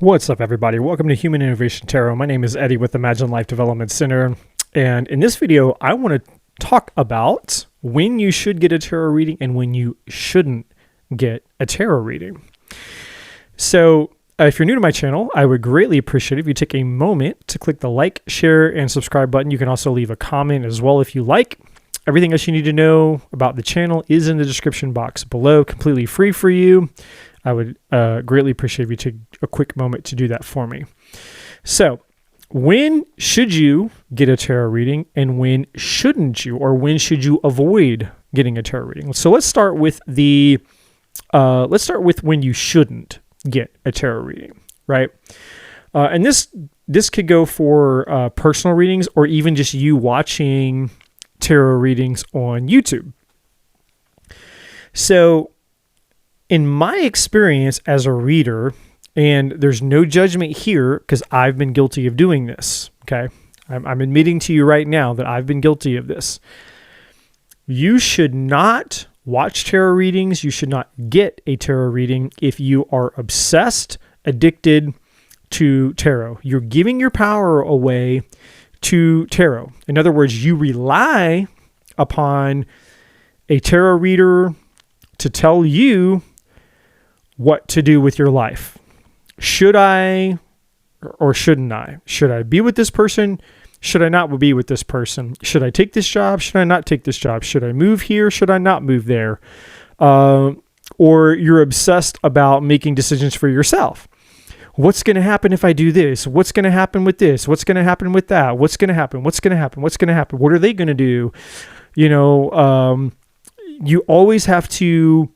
What's up, everybody? Welcome to Human Innovation Tarot. My name is Eddie with Imagine Life Development Center. And in this video, I want to talk about when you should get a tarot reading and when you shouldn't get a tarot reading. So if you're new to my channel, I would greatly appreciate it if you take a moment to click the like, share, and subscribe button. You can also leave a comment as well if you like. Everything else you need to know about the channel is in the description box below, completely free for you. I would greatly appreciate if you take a quick moment to do that for me. So, when should you get a tarot reading and when shouldn't you, or when should you avoid getting a tarot reading? So let's start with when you shouldn't get a tarot reading, right? And this could go for personal readings or even just you watching tarot readings on YouTube. So, in my experience as a reader, and there's no judgment here because I've been guilty of doing this, okay? I'm admitting to you right now that I've been guilty of this. You should not watch tarot readings. You should not get a tarot reading if you are obsessed, addicted to tarot. You're giving your power away to tarot. In other words, you rely upon a tarot reader to tell you what to do with your life. Should I or shouldn't I? Should I be with this person? Should I not be with this person? Should I take this job? Should I not take this job? Should I move here? Should I not move there? Or you're obsessed about making decisions for yourself. What's going to happen if I do this? What's going to happen with this? What's going to happen with that? What's going to happen? What's going to happen? What's going to happen? What are they going to do? You always have to.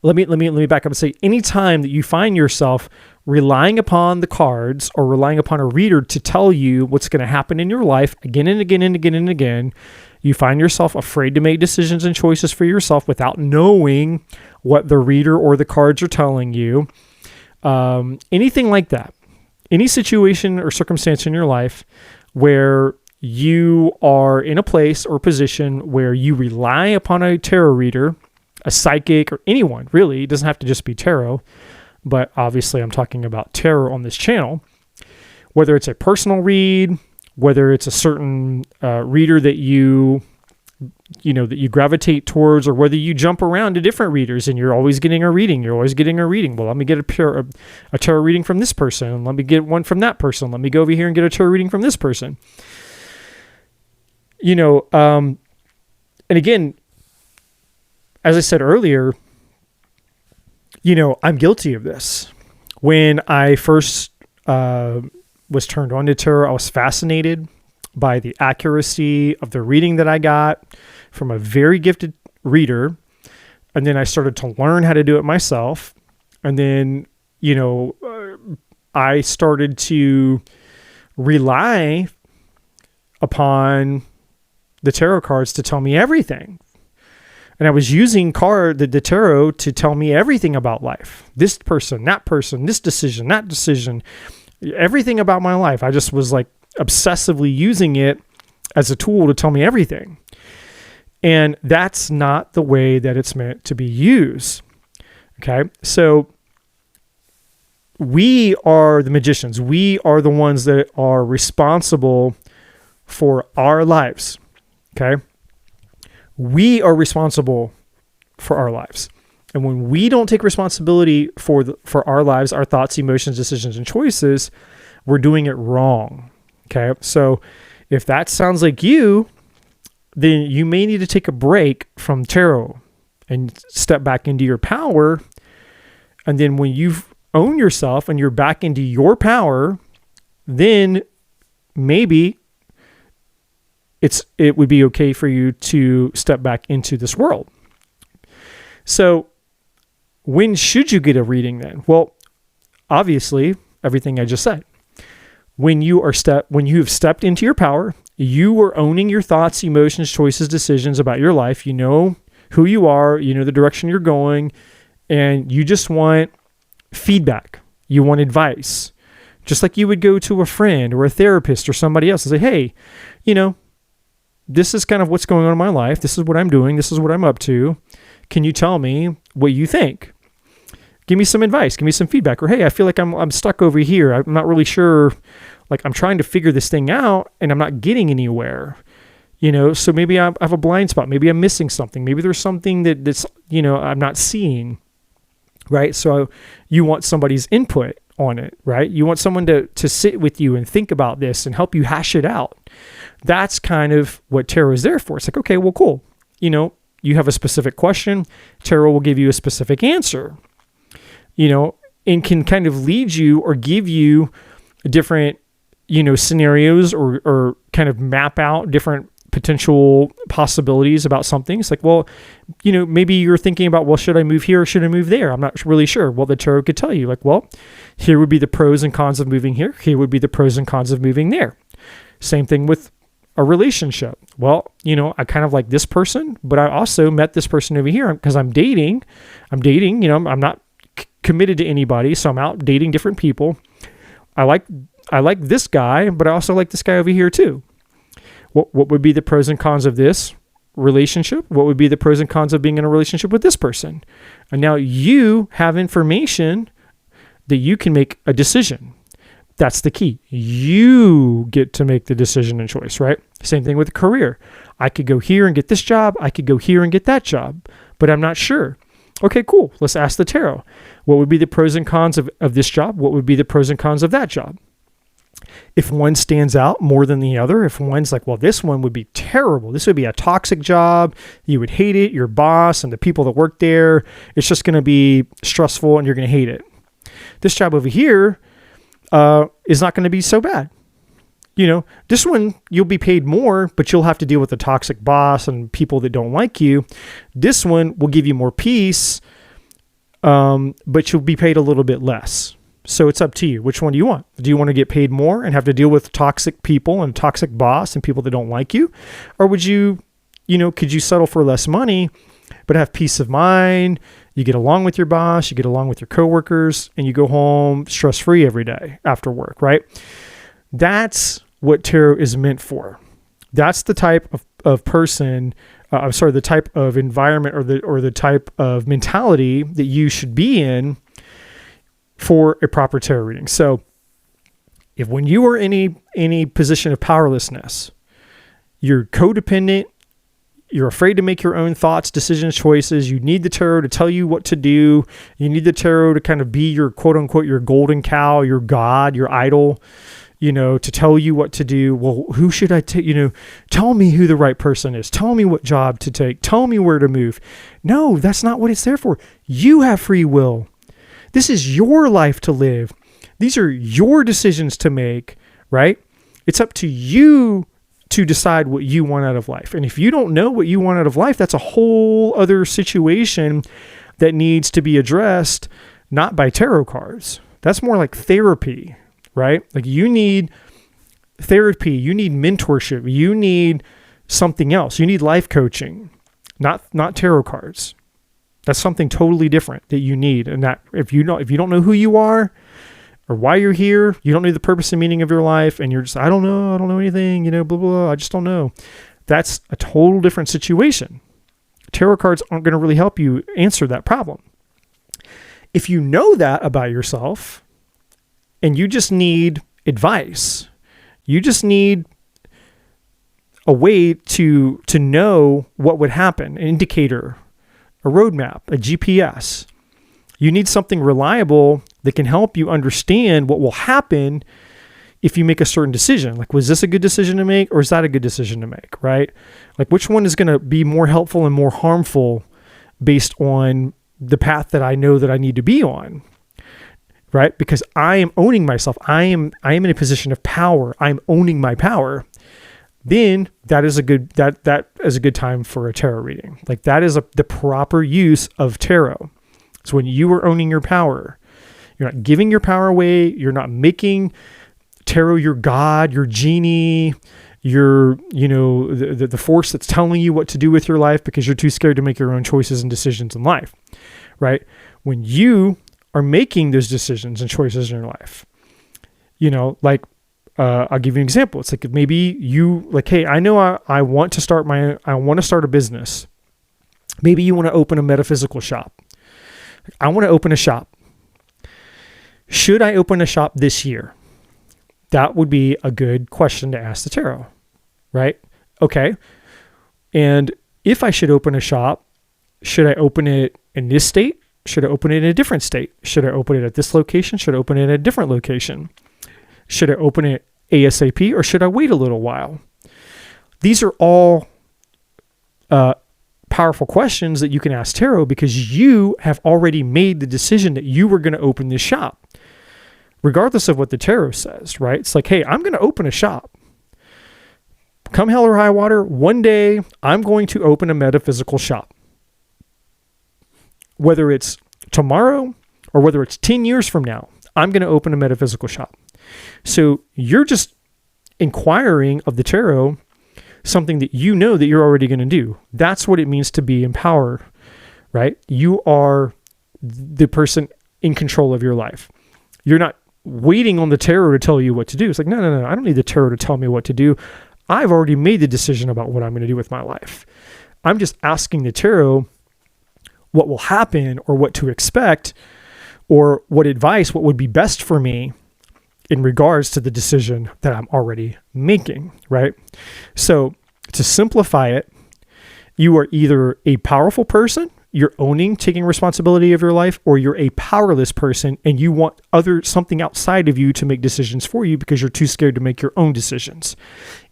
Let me back up and say, anytime that you find yourself relying upon the cards or relying upon a reader to tell you what's going to happen in your life again and again and again and again, you find yourself afraid to make decisions and choices for yourself without knowing what the reader or the cards are telling you. Anything like that, any situation or circumstance in your life where you are in a place or position where you rely upon a tarot reader, a psychic, or anyone, really. It doesn't have to just be tarot, but obviously I'm talking about tarot on this channel. Whether it's a personal read, whether it's a certain reader that you gravitate towards, or whether you jump around to different readers and you're always getting a reading. Well, let me get a tarot reading from this person. Let me get one from that person. Let me go over here and get a tarot reading from this person. And again, as I said earlier, I'm guilty of this. When I first was turned on to tarot, I was fascinated by the accuracy of the reading that I got from a very gifted reader. And then I started to learn how to do it myself. And then, I started to rely upon the tarot cards to tell me everything. And I was using the tarot to tell me everything about life. This person, this decision, that decision, everything about my life. I just was like obsessively using it as a tool to tell me everything. And that's not the way that it's meant to be used. Okay. So we are the magicians. We are the ones that are responsible for our lives. Okay. We are responsible for our lives. And when we don't take responsibility for our lives, our thoughts, emotions, decisions, and choices, we're doing it wrong. Okay. So if that sounds like you, then you may need to take a break from tarot and step back into your power. And then when you've owned yourself and you're back into your power, then maybe it would be okay for you to step back into this world. So when should you get a reading then? Well, obviously, everything I just said. When you have stepped into your power, you are owning your thoughts, emotions, choices, decisions about your life. You know who you are, you know the direction you're going, and you just want feedback. You want advice. Just like you would go to a friend or a therapist or somebody else and say, hey, this is kind of what's going on in my life. This is what I'm doing. This is what I'm up to. Can you tell me what you think? give me some advice, give me some feedback, or, hey, I feel like I'm stuck over here. I'm not really sure, like I'm trying to figure this thing out and I'm not getting anywhere. So maybe I have a blind spot. Maybe I'm missing something. Maybe there's something that's, I'm not seeing, right? So you want somebody's input on it, right? You want someone to sit with you and think about this and help you hash it out. That's kind of what tarot is there for. It's like, okay, well, cool. You have a specific question. Tarot will give you a specific answer, and can kind of lead you or give you different, scenarios or kind of map out different potential possibilities about something. It's like, well, maybe you're thinking about, well, should I move here or should I move there? I'm not really sure. Well, the tarot could tell you, like, well, here would be the pros and cons of moving here. Here would be the pros and cons of moving there. Same thing with a relationship. Well, I kind of like this person, but I also met this person over here because I'm dating, I'm not committed to anybody. So I'm out dating different people. I like this guy, but I also like this guy over here too. What would be the pros and cons of this relationship? What would be the pros and cons of being in a relationship with this person? And now you have information that you can make a decision. That's the key. You get to make the decision and choice, right? Same thing with a career. I could go here and get this job. I could go here and get that job, but I'm not sure. Okay, cool. Let's ask the tarot. What would be the pros and cons of this job? What would be the pros and cons of that job? If one stands out more than the other, if one's like, well, this one would be terrible. This would be a toxic job. You would hate it. Your boss and the people that work there, it's just going to be stressful and you're going to hate it. This job over here is not going to be so bad. This one, you'll be paid more, but you'll have to deal with a toxic boss and people that don't like you. This one will give you more peace, but you'll be paid a little bit less. So it's up to you. Which one do you want? Do you want to get paid more and have to deal with toxic people and toxic boss and people that don't like you? Or would you, could you settle for less money, but have peace of mind? You get along with your boss, you get along with your coworkers, and you go home stress-free every day after work, right? That's what tarot is meant for. That's the type of person, the type of environment or the type of mentality that you should be in for a proper tarot reading. So if when you are in any position of powerlessness, you're codependent, you're afraid to make your own thoughts, decisions, choices, you need the tarot to tell you what to do. You need the tarot to kind of be your quote unquote, your golden cow, your God, your idol, to tell you what to do. Well, who should I take? Tell me who the right person is. Tell me what job to take. Tell me where to move. No, that's not what it's there for. You have free will. This is your life to live. These are your decisions to make, right? It's up to you to decide what you want out of life. And if you don't know what you want out of life, that's a whole other situation that needs to be addressed, not by tarot cards. That's more like therapy, right? Like you need therapy, you need mentorship, you need something else. You need life coaching, not tarot cards. That's something totally different that you need. And that if you don't know who you are or why you're here, you don't know the purpose and meaning of your life, and you're just, I don't know anything, blah, blah, I just don't know. That's a total different situation. Tarot cards aren't going to really help you answer that problem. If you know that about yourself and you just need advice, you just need a way to know what would happen, an indicator, a roadmap, a GPS. You need something reliable that can help you understand what will happen if you make a certain decision. Like, was this a good decision to make, or is that a good decision to make, right? Like, which one is going to be more helpful and more harmful based on the path that I know that I need to be on, right? Because I am owning myself. I am in a position of power. I'm owning my power. Then that is a good time for a tarot reading. Like that is the proper use of tarot. So when you are owning your power, you're not giving your power away. You're not making tarot your God, your genie, your, the force that's telling you what to do with your life because you're too scared to make your own choices and decisions in life, right? When you are making those decisions and choices in your life, I'll give you an example. It's like maybe you hey, I know I want to start a business. Maybe you want to open a metaphysical shop. I want to open a shop. Should I open a shop this year? That would be a good question to ask the tarot, right? Okay. And if I should open a shop, should I open it in this state? Should I open it in a different state? Should I open it at this location? Should I open it at a different location? Should I open it ASAP or should I wait a little while? These are all powerful questions that you can ask tarot because you have already made the decision that you were going to open this shop, regardless of what the tarot says, right? It's like, hey, I'm going to open a shop. Come hell or high water, one day I'm going to open a metaphysical shop. Whether it's tomorrow or whether it's 10 years from now, I'm going to open a metaphysical shop. So you're just inquiring of the tarot something that you know that you're already going to do. That's what it means to be in power, right? You are the person in control of your life. You're not waiting on the tarot to tell you what to do. It's like, no, I don't need the tarot to tell me what to do. I've already made the decision about what I'm going to do with my life. I'm just asking the tarot what will happen or what to expect or what advice, what would be best for me in regards to the decision that I'm already making, right? So to simplify it, you are either a powerful person, you're owning, taking responsibility of your life, or you're a powerless person and you want something outside of you to make decisions for you because you're too scared to make your own decisions.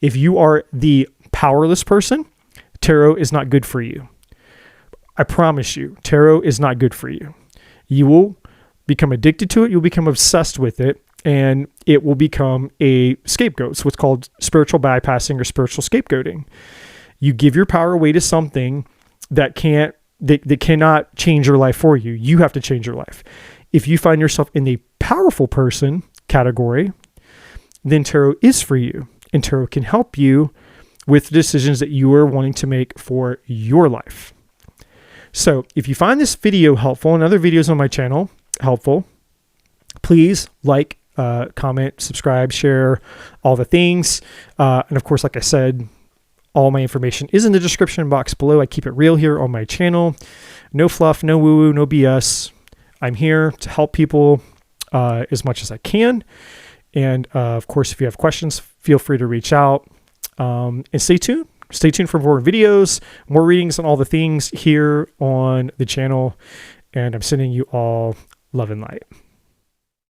If you are the powerless person, tarot is not good for you. I promise you, tarot is not good for you. You will become addicted to it. You'll become obsessed with it. And it will become a scapegoat. It's what's called spiritual bypassing or spiritual scapegoating. You give your power away to something that cannot change your life for you. You have to change your life. If you find yourself in the powerful person category, then tarot is for you. And tarot can help you with decisions that you are wanting to make for your life. So if you find this video helpful and other videos on my channel helpful, please like, comment, subscribe, share, all the things. And of course, like I said, all my information is in the description box below. I keep it real here on my channel. No fluff, no woo-woo, no BS. I'm here to help people as much as I can. And of course, if you have questions, feel free to reach out. And stay tuned. Stay tuned for more videos, more readings on all the things here on the channel. And I'm sending you all love and light.